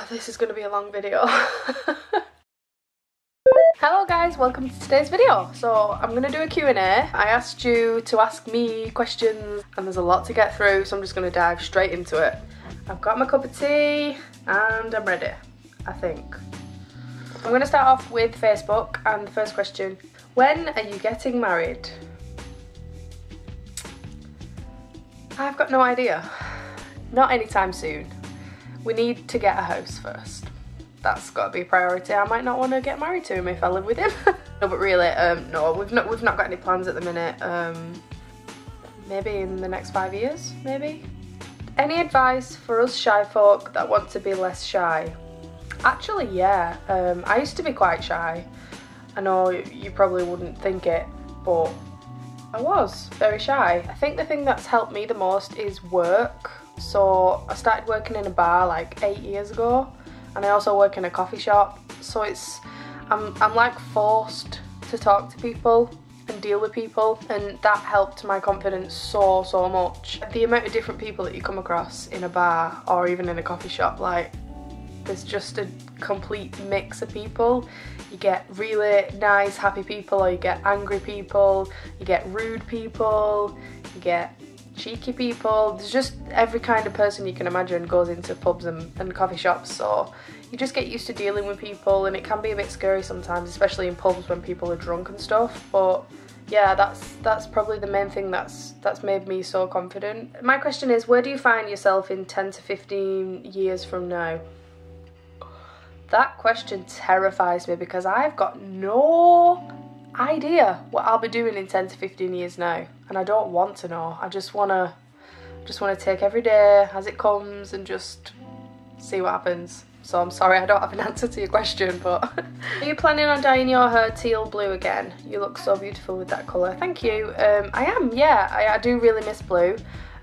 This is going to be a long video. Hello guys, welcome to today's video. So I'm going to do a Q&A. I asked you to ask me questions and there's a lot to get through, so I'm just going to dive straight into it. I've got my cup of tea and I'm ready, I think. I'm going to start off with Facebook, and the first question: when are you getting married? I've got no idea. Not anytime soon. We need to get a house first. That's got to be a priority. I might not want to get married to him if I live with him. No, but really, no, we've not got any plans at the minute. Maybe in the next 5 years, maybe. Any advice for us shy folk that want to be less shy? Actually, yeah. I used to be quite shy. I know you probably wouldn't think it, but I was very shy. I think the thing that's helped me the most is work. So I started working in a bar like 8 years ago, and I also work in a coffee shop. So I'm like forced to talk to people and deal with people, and that helped my confidence so much. The amount of different people that you come across in a bar or even in a coffee shop, like there's just a complete mix of people. You get really nice, happy people, or you get angry people, you get rude people, you get cheeky people. There's just every kind of person you can imagine goes into pubs and coffee shops, so you just get used to dealing with people, and it can be a bit scary sometimes, especially in pubs when people are drunk and stuff. But yeah, that's probably the main thing that's made me so confident. My question is, where do you find yourself in 10 to 15 years from now? That question terrifies me because I've got no idea what I'll be doing in 10 to 15 years now, and I don't want to know. I just want to take every day as it comes and just see what happens. So I'm sorry I don't have an answer to your question, but are you planning on dyeing your hair teal blue again? You look so beautiful with that colour. Thank you. I am, yeah. I do really miss blue.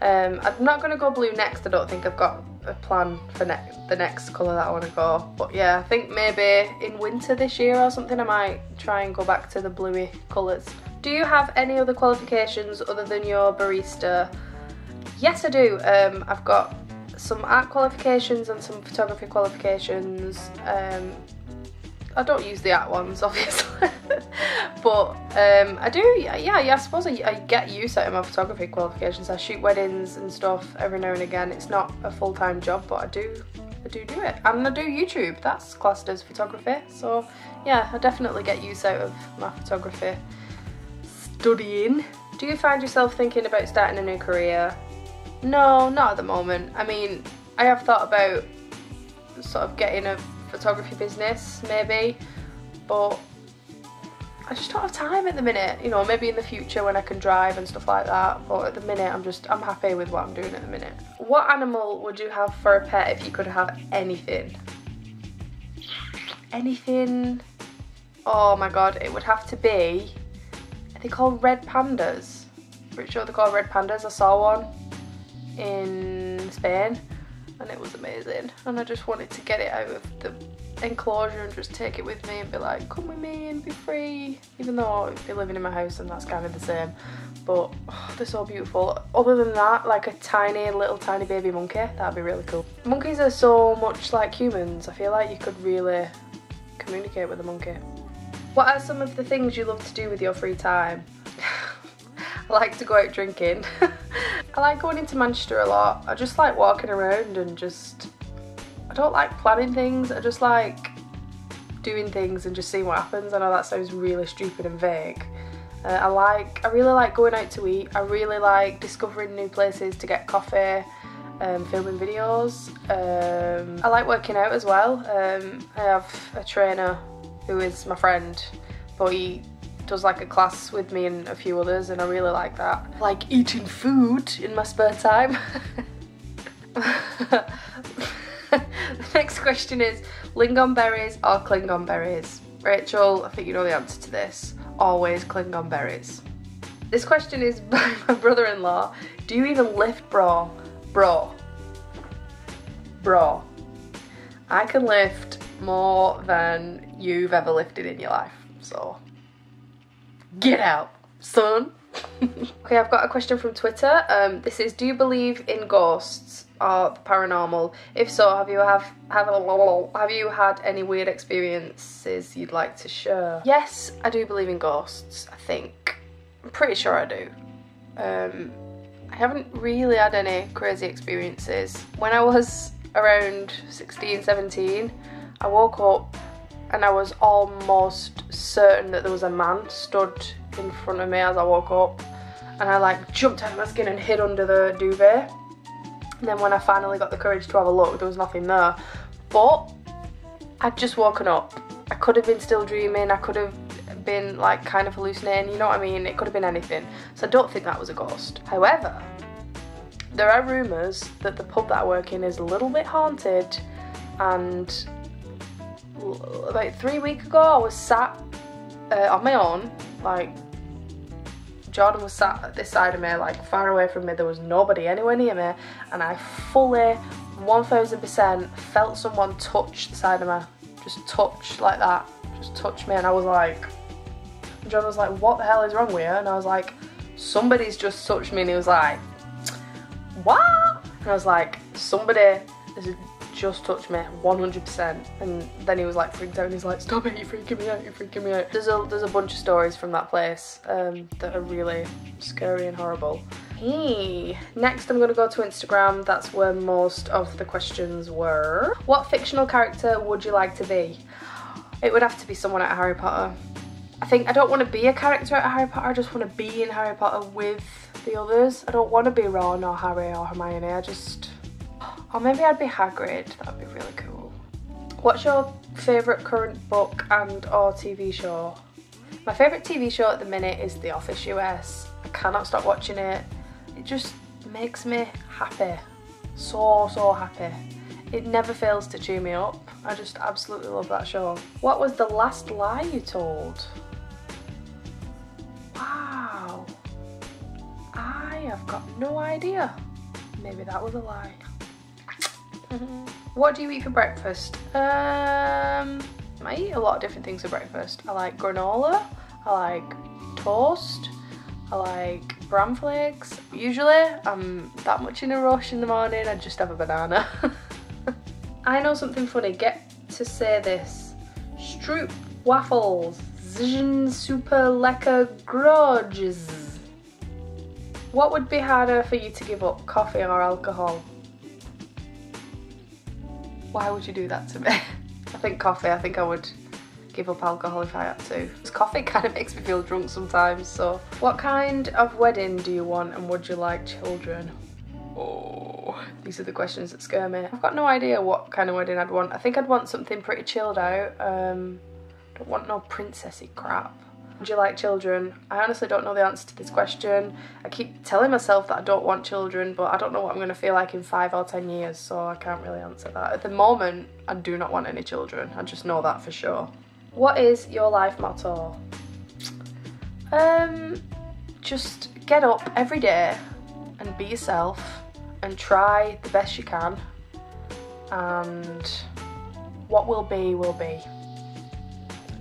I'm not going to go blue next. I don't think I've got a plan for the next colour that I want to go, but yeah, I think maybe in winter this year or something I might try and go back to the bluey colours. Do you have any other qualifications other than your barista? Yes, I do. I've got some art qualifications and some photography qualifications. I don't use the art ones, obviously, but I do, yeah, I suppose I get use out of my photography qualifications. I shoot weddings and stuff every now and again. It's not a full-time job, but I do it. And I do YouTube, that's classed as photography, so yeah, I definitely get use out of my photography studying. Do you find yourself thinking about starting a new career? No, not at the moment. I mean, I have thought about sort of getting a photography business maybe, but I just don't have time at the minute. You know, maybe in the future when I can drive and stuff like that, but at the minute I'm happy with what I'm doing at the minute. What animal would you have for a pet if you could have anything? Anything? Oh my god, it would have to be, are they called red pandas? Pretty sure they're called red pandas. I saw one in Spain and it was amazing, and I just wanted to get it out of the enclosure and just take it with me and be like, come with me and be free, even though I'd be living in my house and that's kind of the same, but oh, they're so beautiful. Other than that, like a little tiny baby monkey, that'd be really cool. Monkeys are so much like humans. I feel like you could really communicate with a monkey. What are some of the things you love to do with your free time? I like to go out drinking. I like going into Manchester a lot. I just like walking around and I don't like planning things. I just like doing things and just seeing what happens. I know that sounds really stupid and vague. I really like going out to eat. I really like discovering new places to get coffee, filming videos. I like working out as well. I have a trainer who is my friend, but he does like a class with me and a few others, and I really like that. I like eating food in my spare time. The next question is, lingonberries or Klingonberries? Rachel, I think you know the answer to this. Always Klingonberries. This question is by my brother-in-law. Do you even lift, bro? Bro. I can lift more than you've ever lifted in your life, so get out, son. Okay, I've got a question from Twitter. This is, do you believe in ghosts? or the paranormal? If so, have you had any weird experiences you'd like to share? Yes, I do believe in ghosts, I think. I'm pretty sure I do. I haven't really had any crazy experiences. When I was around 16, 17, I woke up and I was almost certain that there was a man stood in front of me as I woke up, and I like jumped out of my skin and hid under the duvet. And then when I finally got the courage to have a look, there was nothing there. But I'd just woken up. I could have been still dreaming, I could have been like kind of hallucinating, you know what I mean? It could have been anything. So I don't think that was a ghost. However, there are rumours that the pub that I work in is a little bit haunted, and about 3 weeks ago I was sat on my own, like Jordan was sat at this side of me, like far away from me, there was nobody anywhere near me, and I fully 1000% felt someone touch the side of me, just touch like that, just touch me, and I was like, John was like, what the hell is wrong with you? And I was like, somebody's just touched me, and he was like, what? And I was like, somebody has just touched me 100%. And then he was like freaked out and he's like, stop it, you're freaking me out, you're freaking me out. There's a bunch of stories from that place that are really scary and horrible. Hey, next I'm gonna go to Instagram. That's where most of the questions were. What fictional character would you like to be? It would have to be someone out of Harry Potter. I think I don't want to be a character out of Harry Potter, I just want to be in Harry Potter with the others. I don't want to be Ron or Harry or Hermione, or maybe I'd be Hagrid, that'd be really cool. What's your favourite current book and or TV show? My favourite TV show at the minute is The Office US. I cannot stop watching it. It just makes me happy. So happy. It never fails to cheer me up. I just absolutely love that show. What was the last lie you told? Wow. I have got no idea. Maybe that was a lie. What do you eat for breakfast? I eat a lot of different things for breakfast. I like granola, I like toast, I like bran flakes. Usually I'm that much in a rush in the morning, I just have a banana. I know something funny, get to say this. Stroop waffles, super lekker grudges. What would be harder for you to give up, coffee or alcohol? Why would you do that to me? I think coffee. I think I would give up alcohol if I had to. Because coffee kind of makes me feel drunk sometimes, so. What kind of wedding do you want and would you like children? Oh, these are the questions that scare me. I've got no idea what kind of wedding I'd want. I think I'd want something pretty chilled out. Don't want no princessy crap. Would you like children? I honestly don't know the answer to this question. I keep telling myself that I don't want children, but I don't know what I'm going to feel like in 5 or 10 years, so I can't really answer that. At the moment, I do not want any children. I just know that for sure. What is your life motto? Just get up every day and be yourself and try the best you can, and what will be will be.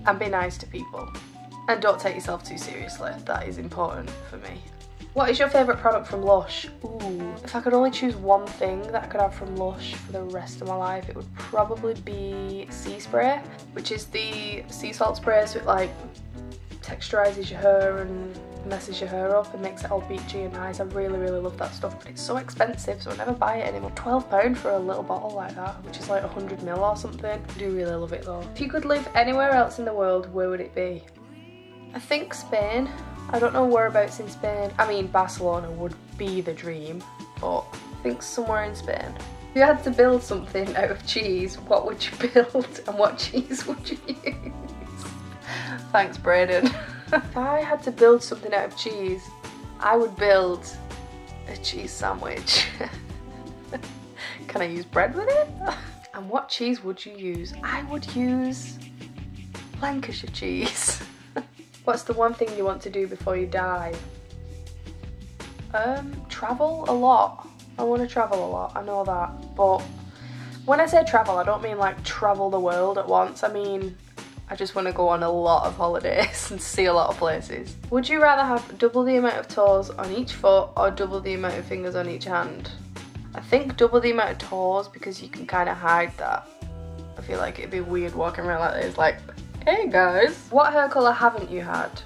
And be nice to people. And don't take yourself too seriously, that is important for me. What is your favourite product from Lush? Ooh, if I could only choose one thing that I could have from Lush for the rest of my life, it would probably be sea spray, which is the sea salt spray, so it like texturises your hair and messes your hair up and makes it all beachy and nice. I really love that stuff, but it's so expensive, so I never buy it anymore. £12 for a little bottle like that, which is like 100ml or something. I do really love it though. If you could live anywhere else in the world, where would it be? I think Spain. I don't know whereabouts in Spain. I mean, Barcelona would be the dream, but I think somewhere in Spain. If you had to build something out of cheese, what would you build and what cheese would you use? Thanks, Braden. If I had to build something out of cheese, I would build a cheese sandwich. Can I use bread with it? And what cheese would you use? I would use Lancashire cheese. What's the one thing you want to do before you die? Travel a lot. I want to travel a lot, I know that. But when I say travel, I don't mean like travel the world at once. I mean, I just want to go on a lot of holidays and see a lot of places. Would you rather have double the amount of toes on each foot or double the amount of fingers on each hand? I think double the amount of toes because you can kind of hide that. I feel like it'd be weird walking around like this, like, hey guys. What hair colour haven't you had?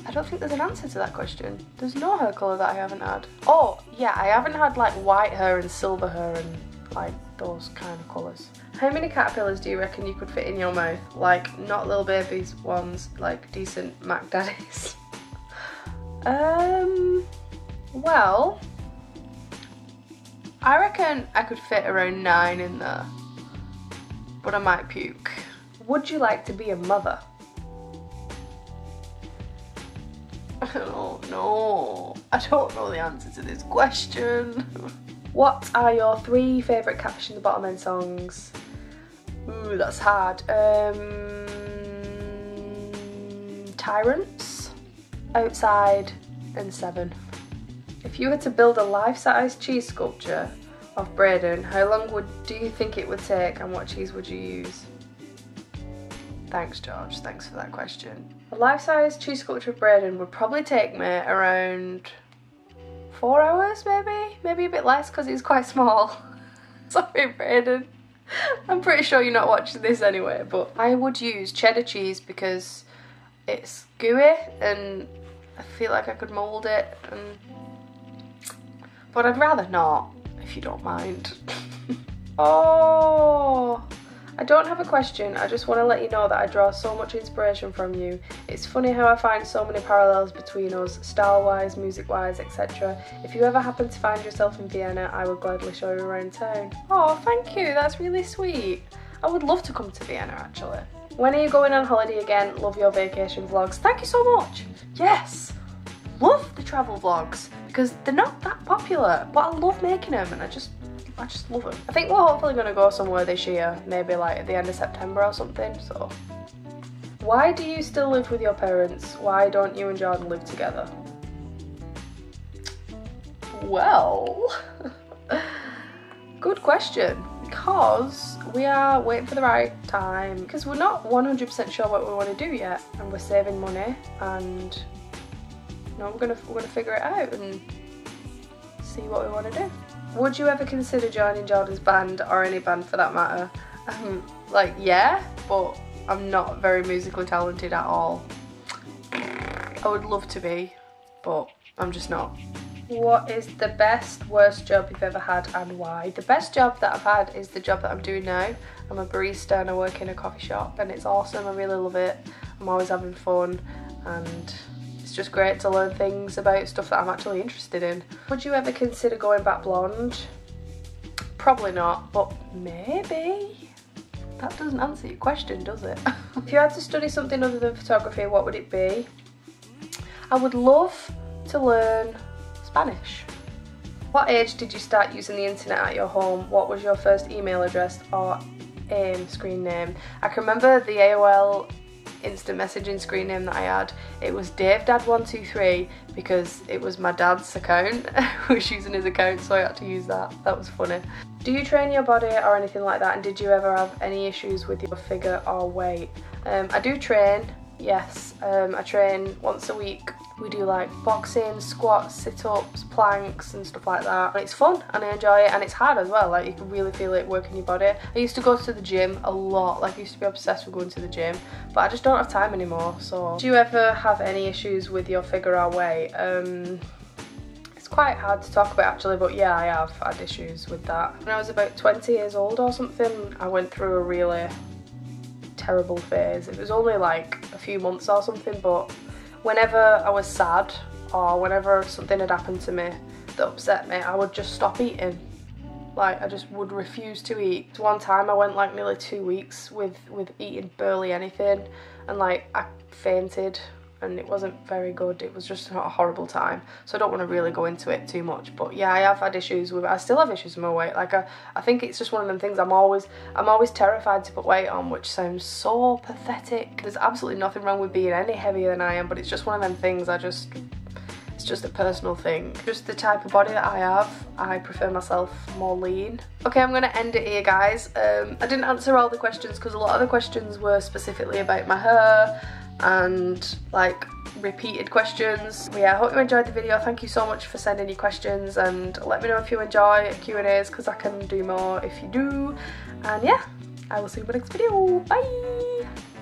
I don't think there's an answer to that question. There's no hair colour that I haven't had. Oh, yeah, I haven't had like white hair and silver hair and like those kind of colours. How many caterpillars do you reckon you could fit in your mouth? Like, not little babies ones, like decent Mac daddies. Well, I reckon I could fit around 9 in there, but I might puke. Would you like to be a mother? I don't know. I don't know the answer to this question. What are your 3 favourite Catfish in the Bottom End songs? Ooh, that's hard. Tyrants, Outside, and 7. If you were to build a life-size cheese sculpture of Braden, how long do you think it would take and what cheese would you use? Thanks, George. Thanks for that question. A life-size cheese sculpture of Braden would probably take me around 4 hours, maybe? Maybe a bit less because he's quite small. Sorry, Braden. I'm pretty sure you're not watching this anyway, but I would use cheddar cheese because it's gooey and I feel like I could mould it, but I'd rather not, if you don't mind. Oh, I don't have a question, I just want to let you know that I draw so much inspiration from you. It's funny how I find so many parallels between us, style-wise, music-wise, etc. If you ever happen to find yourself in Vienna, I would gladly show you around town. Oh, thank you, that's really sweet. I would love to come to Vienna, actually. When are you going on holiday again? Love your vacation vlogs. Thank you so much. Yes, love the travel vlogs because they're not that popular, but I love making them and I just love them. I think we're hopefully going to go somewhere this year, maybe like at the end of September or something, so. Why do you still live with your parents? Why don't you and Jordan live together? Well, good question. Because we are waiting for the right time, because we're not 100% sure what we want to do yet, and we're saving money, and you know, we're gonna figure it out and see what we want to do. Would you ever consider joining Jordan's band, or any band for that matter? Like, yeah, but I'm not very musically talented at all. I would love to be, but I'm just not. What is the best, worst job you've ever had and why? The best job that I've had is the job that I'm doing now. I'm a barista and I work in a coffee shop and it's awesome, I really love it. I'm always having fun and it's just great to learn things about stuff that I'm actually interested in. Would you ever consider going back blonde? Probably not, but maybe. That doesn't answer your question, does it? If you had to study something other than photography, what would it be? I would love to learn Spanish. What age did you start using the internet at your home? What was your first email address or AIM screen name? I can remember the AOL instant messaging screen name that I had. It was DaveDad123 because it was my dad's account. I was using his account, so I had to use that. That was funny. Do you train your body or anything like that, and did you ever have any issues with your figure or weight? I do train, yes. I train once a week. We do like boxing, squats, sit-ups, planks and stuff like that. And it's fun and I enjoy it, and it's hard as well, like you can really feel it working your body. I used to go to the gym a lot, like I used to be obsessed with going to the gym, but I just don't have time anymore, so. Do you ever have any issues with your figure or weight? It's quite hard to talk about actually, but yeah, I have had issues with that. When I was about 20 years old or something, I went through a really terrible phase. It was only like a few months or something, but whenever I was sad or whenever something had happened to me that upset me, I would just stop eating. Like, I just would refuse to eat. One time I went like nearly 2 weeks with eating barely anything, and like I fainted and it wasn't very good. It was just a horrible time, so I don't want to really go into it too much, but yeah, I have had issues with it. I still have issues with my weight. Like I think it's just one of them things. I'm always terrified to put weight on, which sounds so pathetic. There's absolutely nothing wrong with being any heavier than I am, but it's just one of them things. It's just a personal thing. Just the type of body that I have, I prefer myself more lean. Okay, I'm gonna end it here, guys. I didn't answer all the questions because a lot of the questions were specifically about my hair and like repeated questions. But yeah, I hope you enjoyed the video. Thank you so much for sending your questions, and let me know if you enjoy Q&As because I can do more if you do. And yeah, I will see you in the next video. Bye!